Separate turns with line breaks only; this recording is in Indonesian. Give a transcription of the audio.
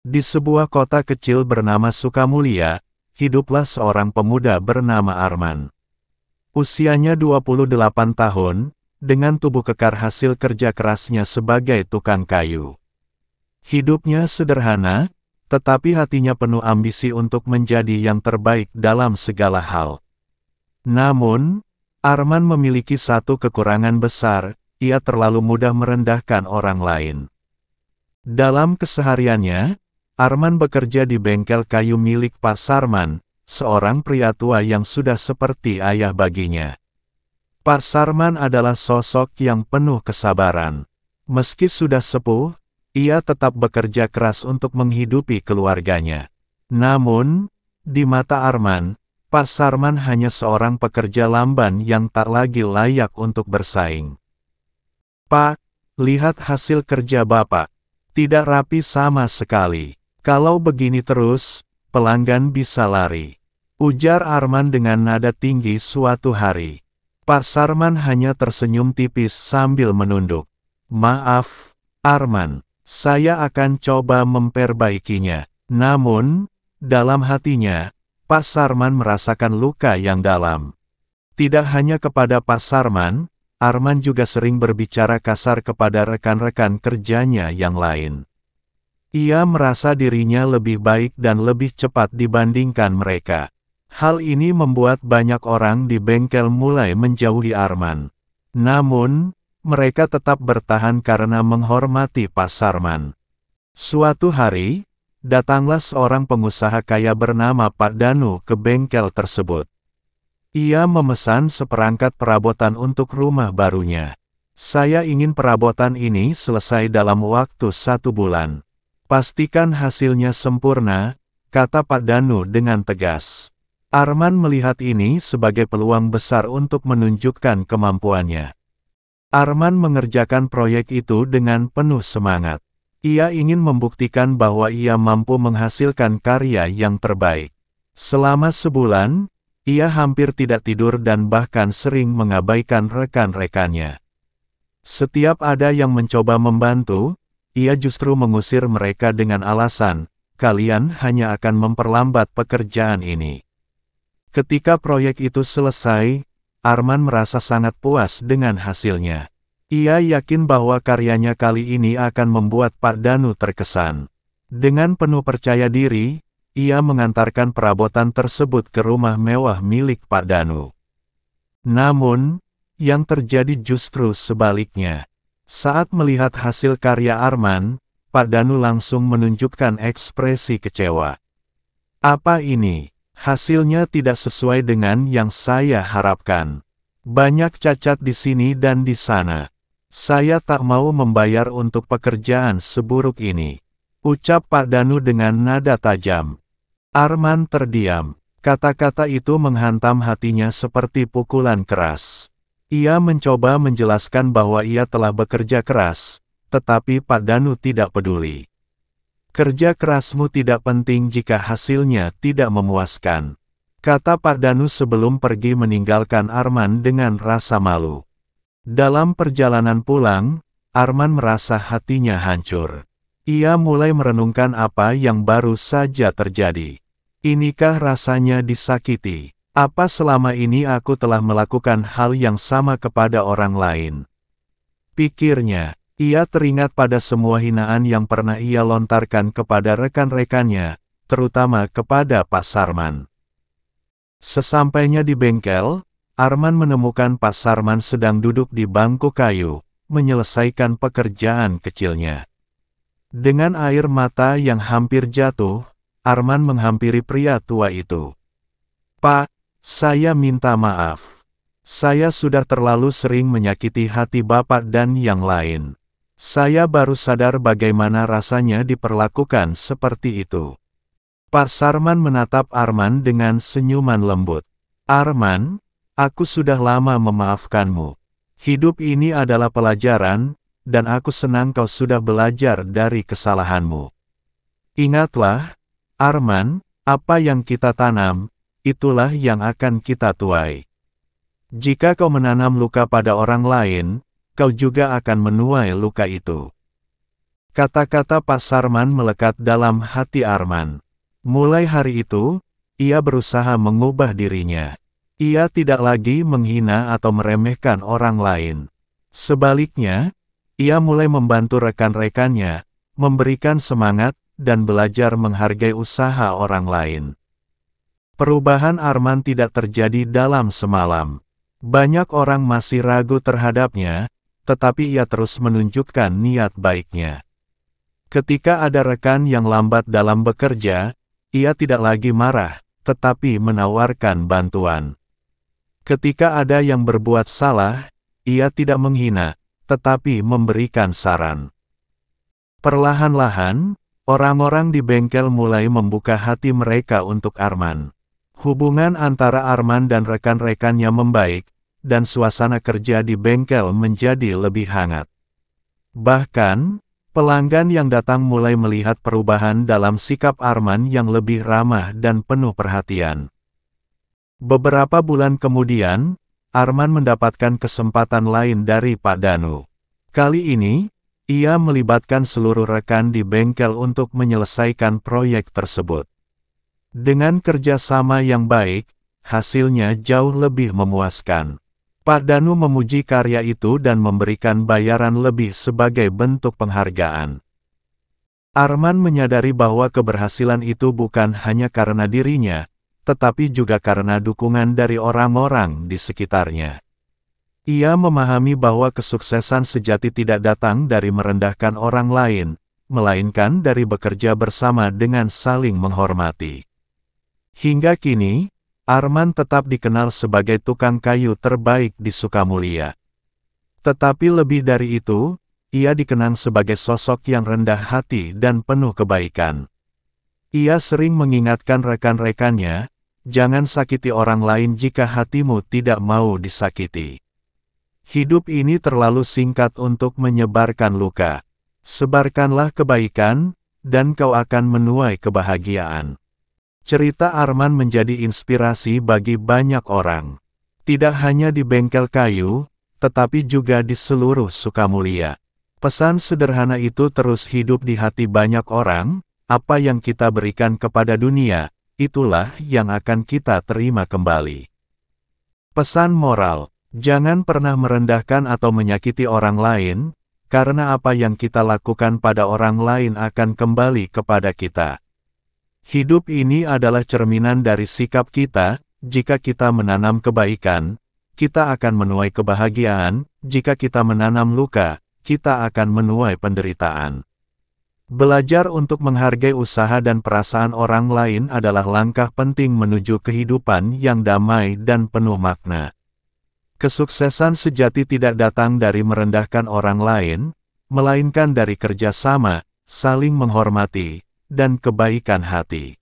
Di sebuah kota kecil bernama Sukamulya, hiduplah seorang pemuda bernama Arman. Usianya 28 tahun, dengan tubuh kekar hasil kerja kerasnya sebagai tukang kayu. Hidupnya sederhana, tetapi hatinya penuh ambisi untuk menjadi yang terbaik dalam segala hal. Namun, Arman memiliki satu kekurangan besar, ia terlalu mudah merendahkan orang lain. Dalam kesehariannya, Arman bekerja di bengkel kayu milik Pak Sarman, seorang pria tua yang sudah seperti ayah baginya. Pak Sarman adalah sosok yang penuh kesabaran. Meski sudah sepuh, ia tetap bekerja keras untuk menghidupi keluarganya. Namun, di mata Arman, Pak Sarman hanya seorang pekerja lamban yang tak lagi layak untuk bersaing. "Pak, lihat hasil kerja Bapak. Tidak rapi sama sekali. Kalau begini terus, pelanggan bisa lari," ujar Arman dengan nada tinggi suatu hari. Pak Sarman hanya tersenyum tipis sambil menunduk. "Maaf, Arman, saya akan coba memperbaikinya." Namun, dalam hatinya, Pak Sarman merasakan luka yang dalam. Tidak hanya kepada Pak Sarman, Arman juga sering berbicara kasar kepada rekan-rekan kerjanya yang lain. Ia merasa dirinya lebih baik dan lebih cepat dibandingkan mereka. Hal ini membuat banyak orang di bengkel mulai menjauhi Arman. Namun, mereka tetap bertahan karena menghormati Pak Sarman. Suatu hari, datanglah seorang pengusaha kaya bernama Pak Danu ke bengkel tersebut. Ia memesan seperangkat perabotan untuk rumah barunya. "Saya ingin perabotan ini selesai dalam waktu 1 bulan. Pastikan hasilnya sempurna," kata Pak Danu dengan tegas. Arman melihat ini sebagai peluang besar untuk menunjukkan kemampuannya. Arman mengerjakan proyek itu dengan penuh semangat. Ia ingin membuktikan bahwa ia mampu menghasilkan karya yang terbaik. Selama sebulan, ia hampir tidak tidur dan bahkan sering mengabaikan rekan-rekannya. Setiap ada yang mencoba membantu, ia justru mengusir mereka dengan alasan, "Kalian hanya akan memperlambat pekerjaan ini." Ketika proyek itu selesai, Arman merasa sangat puas dengan hasilnya. Ia yakin bahwa karyanya kali ini akan membuat Pak Danu terkesan. Dengan penuh percaya diri, ia mengantarkan perabotan tersebut ke rumah mewah milik Pak Danu. Namun, yang terjadi justru sebaliknya. Saat melihat hasil karya Arman, Pak Danu langsung menunjukkan ekspresi kecewa. "Apa ini? Hasilnya tidak sesuai dengan yang saya harapkan. Banyak cacat di sini dan di sana. Saya tak mau membayar untuk pekerjaan seburuk ini," ucap Pak Danu dengan nada tajam. Arman terdiam. Kata-kata itu menghantam hatinya seperti pukulan keras. Ia mencoba menjelaskan bahwa ia telah bekerja keras, tetapi Pak Danu tidak peduli. "Kerja kerasmu tidak penting jika hasilnya tidak memuaskan," kata Pak Danu sebelum pergi meninggalkan Arman dengan rasa malu. Dalam perjalanan pulang, Arman merasa hatinya hancur. Ia mulai merenungkan apa yang baru saja terjadi. Inikah rasanya disakiti? Apa selama ini aku telah melakukan hal yang sama kepada orang lain? Pikirnya, ia teringat pada semua hinaan yang pernah ia lontarkan kepada rekan-rekannya, terutama kepada Pak Sarman. Sesampainya di bengkel, Arman menemukan Pak Sarman sedang duduk di bangku kayu, menyelesaikan pekerjaan kecilnya. Dengan air mata yang hampir jatuh, Arman menghampiri pria tua itu. "Pak, saya minta maaf. Saya sudah terlalu sering menyakiti hati Bapak dan yang lain. Saya baru sadar bagaimana rasanya diperlakukan seperti itu." Pak Sarman menatap Arman dengan senyuman lembut. "Arman, aku sudah lama memaafkanmu. Hidup ini adalah pelajaran, dan aku senang kau sudah belajar dari kesalahanmu. Ingatlah, Arman, apa yang kita tanam, itulah yang akan kita tuai. Jika kau menanam luka pada orang lain, kau juga akan menuai luka itu." Kata-kata Pak Sarman melekat dalam hati Arman. Mulai hari itu, ia berusaha mengubah dirinya. Ia tidak lagi menghina atau meremehkan orang lain. Sebaliknya, ia mulai membantu rekan-rekannya, memberikan semangat, dan belajar menghargai usaha orang lain. Perubahan Arman tidak terjadi dalam semalam. Banyak orang masih ragu terhadapnya, tetapi ia terus menunjukkan niat baiknya. Ketika ada rekan yang lambat dalam bekerja, ia tidak lagi marah, tetapi menawarkan bantuan. Ketika ada yang berbuat salah, ia tidak menghina, tetapi memberikan saran. Perlahan-lahan, orang-orang di bengkel mulai membuka hati mereka untuk Arman. Hubungan antara Arman dan rekan-rekannya membaik, dan suasana kerja di bengkel menjadi lebih hangat. Bahkan, pelanggan yang datang mulai melihat perubahan dalam sikap Arman yang lebih ramah dan penuh perhatian. Beberapa bulan kemudian, Arman mendapatkan kesempatan lain dari Pak Danu. Kali ini, ia melibatkan seluruh rekan di bengkel untuk menyelesaikan proyek tersebut. Dengan kerjasama yang baik, hasilnya jauh lebih memuaskan. Pak Danu memuji karya itu dan memberikan bayaran lebih sebagai bentuk penghargaan. Arman menyadari bahwa keberhasilan itu bukan hanya karena dirinya, tetapi juga karena dukungan dari orang-orang di sekitarnya. Ia memahami bahwa kesuksesan sejati tidak datang dari merendahkan orang lain, melainkan dari bekerja bersama dengan saling menghormati. Hingga kini, Arman tetap dikenal sebagai tukang kayu terbaik di Sukamulya. Tetapi lebih dari itu, ia dikenang sebagai sosok yang rendah hati dan penuh kebaikan. Ia sering mengingatkan rekan-rekannya, jangan sakiti orang lain jika hatimu tidak mau disakiti. Hidup ini terlalu singkat untuk menyebarkan luka. Sebarkanlah kebaikan, dan kau akan menuai kebahagiaan. Cerita Arman menjadi inspirasi bagi banyak orang. Tidak hanya di bengkel kayu, tetapi juga di seluruh Sukamulya. Pesan sederhana itu terus hidup di hati banyak orang, apa yang kita berikan kepada dunia, itulah yang akan kita terima kembali. Pesan moral, jangan pernah merendahkan atau menyakiti orang lain, karena apa yang kita lakukan pada orang lain akan kembali kepada kita. Hidup ini adalah cerminan dari sikap kita, jika kita menanam kebaikan, kita akan menuai kebahagiaan, jika kita menanam luka, kita akan menuai penderitaan. Belajar untuk menghargai usaha dan perasaan orang lain adalah langkah penting menuju kehidupan yang damai dan penuh makna. Kesuksesan sejati tidak datang dari merendahkan orang lain, melainkan dari kerjasama, saling menghormati, dan kebaikan hati.